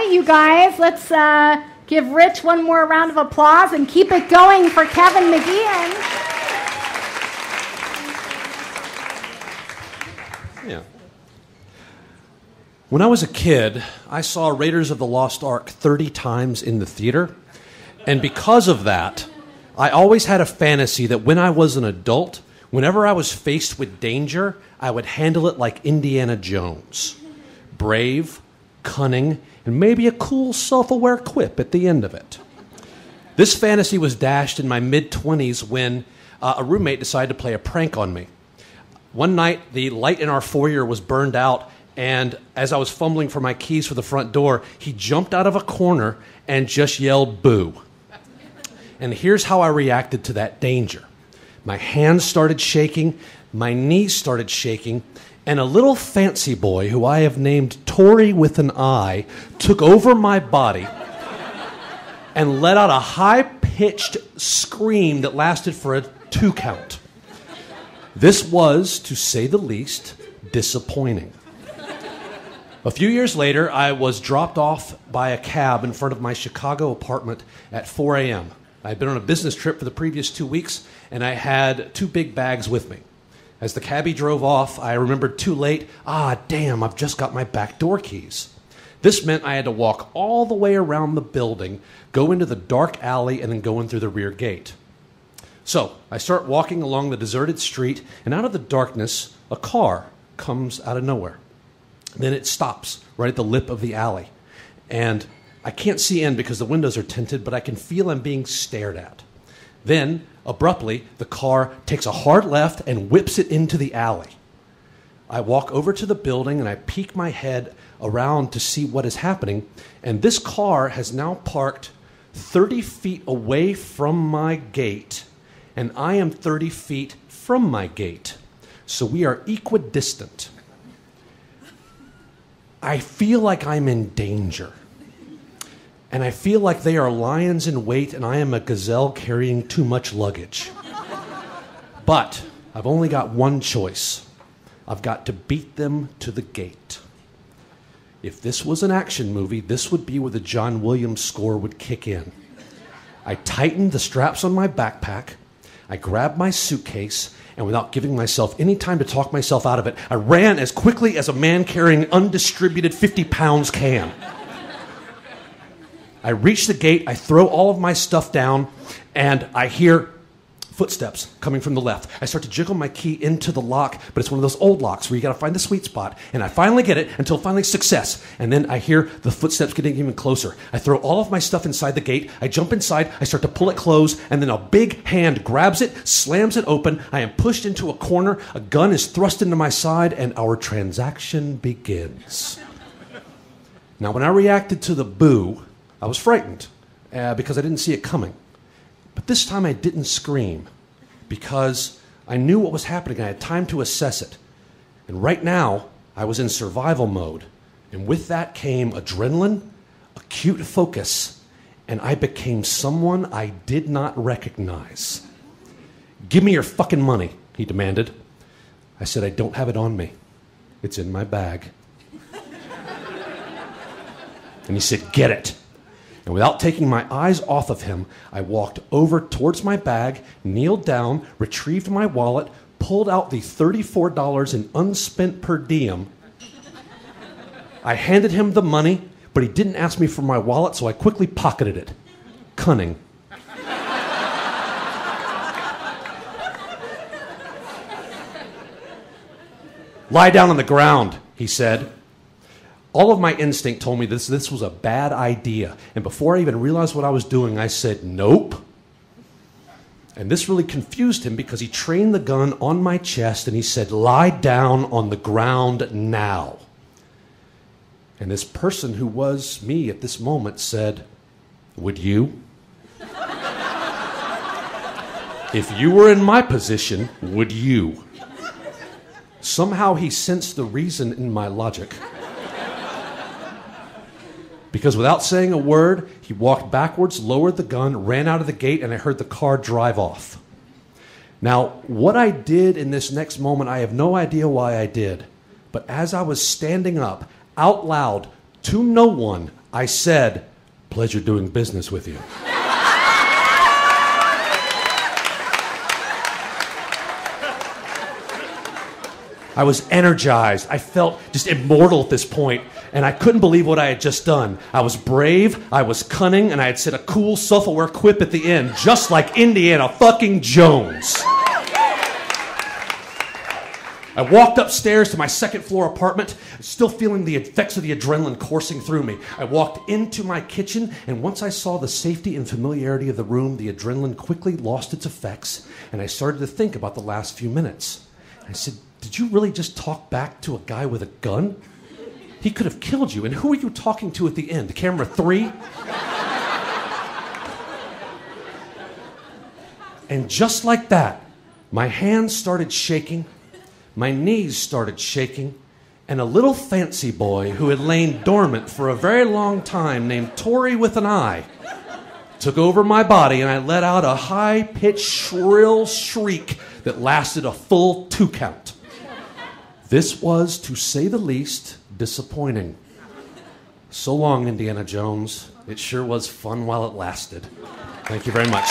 right, you guys, let's give Rich one more round of applause and keep it going for Kevin McGeehan. Yeah. When I was a kid, I saw Raiders of the Lost Ark 30 times in the theater, and because of that, I always had a fantasy that when I was an adult, whenever I was faced with danger, I would handle it like Indiana Jones. Brave, cunning, and maybe a cool, self-aware quip at the end of it. This fantasy was dashed in my mid-20s when a roommate decided to play a prank on me. One night, the light in our foyer was burned out, and as I was fumbling for my keys for the front door, he jumped out of a corner and just yelled, "Boo." And here's how I reacted to that danger. My hands started shaking, my knees started shaking, and a little fancy boy who I have named Tory with an I took over my body and let out a high-pitched scream that lasted for a 2 count. This was, to say the least, disappointing. A few years later, I was dropped off by a cab in front of my Chicago apartment at 4 a.m. I had been on a business trip for the previous 2 weeks, and I had 2 big bags with me. As the cabbie drove off, I remembered too late, damn, I've just got my back door keys. This meant I had to walk all the way around the building, go into the dark alley, and then go in through the rear gate. So I start walking along the deserted street, and out of the darkness, a car comes out of nowhere. Then it stops right at the lip of the alley. And I can't see in because the windows are tinted, but I can feel I'm being stared at. Then, abruptly, the car takes a hard left and whips it into the alley. I walk over to the building and I peek my head around to see what is happening, and this car has now parked 30 feet away from my gate, and I am 30 feet from my gate. So we are equidistant. I feel like I'm in danger. And I feel like they are lions in wait and I am a gazelle carrying too much luggage. But I've only got one choice. I've got to beat them to the gate. If this was an action movie, this would be where the John Williams score would kick in. I tightened the straps on my backpack, I grabbed my suitcase, and without giving myself any time to talk myself out of it, I ran as quickly as a man carrying undistributed 50 pounds can. I reach the gate, I throw all of my stuff down, and I hear footsteps coming from the left. I start to jiggle my key into the lock, but it's one of those old locks where you got to find the sweet spot. And I finally get it until finally success. And then I hear the footsteps getting even closer. I throw all of my stuff inside the gate. I jump inside. I start to pull it closed. And then a big hand grabs it, slams it open. I am pushed into a corner. A gun is thrust into my side, and our transaction begins. Now, when I reacted to the boo, I was frightened because I didn't see it coming. But this time I didn't scream because I knew what was happening. I had time to assess it. And right now, I was in survival mode. And with that came adrenaline, acute focus, and I became someone I did not recognize. "Give me your fucking money," he demanded. I said, "I don't have it on me. It's in my bag." And he said, "Get it." And without taking my eyes off of him, I walked over towards my bag, kneeled down, retrieved my wallet, pulled out the $34 in unspent per diem. I handed him the money, but he didn't ask me for my wallet, so I quickly pocketed it. Cunning. "Lie down on the ground," he said. All of my instinct told me this was a bad idea. And before I even realized what I was doing, I said, "Nope." And this really confused him because he trained the gun on my chest and he said, "Lie down on the ground now." And this person who was me at this moment said, "Would you?" "If you were in my position, would you?" Somehow he sensed the reason in my logic. Because without saying a word, he walked backwards, lowered the gun, ran out of the gate, and I heard the car drive off. Now, what I did in this next moment, I have no idea why I did. But as I was standing up, out loud, to no one, I said, "Pleasure doing business with you." I was energized. I felt just immortal at this point, and I couldn't believe what I had just done. I was brave, I was cunning, and I had said a cool, self-aware quip at the end, just like Indiana fucking Jones. I walked upstairs to my second-floor apartment, still feeling the effects of the adrenaline coursing through me. I walked into my kitchen, and once I saw the safety and familiarity of the room, the adrenaline quickly lost its effects, and I started to think about the last few minutes. I said, "Did you really just talk back to a guy with a gun? He could have killed you. And who are you talking to at the end? Camera 3? And just like that, my hands started shaking, my knees started shaking, and a little fancy boy who had lain dormant for a very long time named Tori with an I took over my body, and I let out a high-pitched, shrill shriek that lasted a full 2 count. This was, to say the least, disappointing. So long, Indiana Jones. It sure was fun while it lasted. Thank you very much.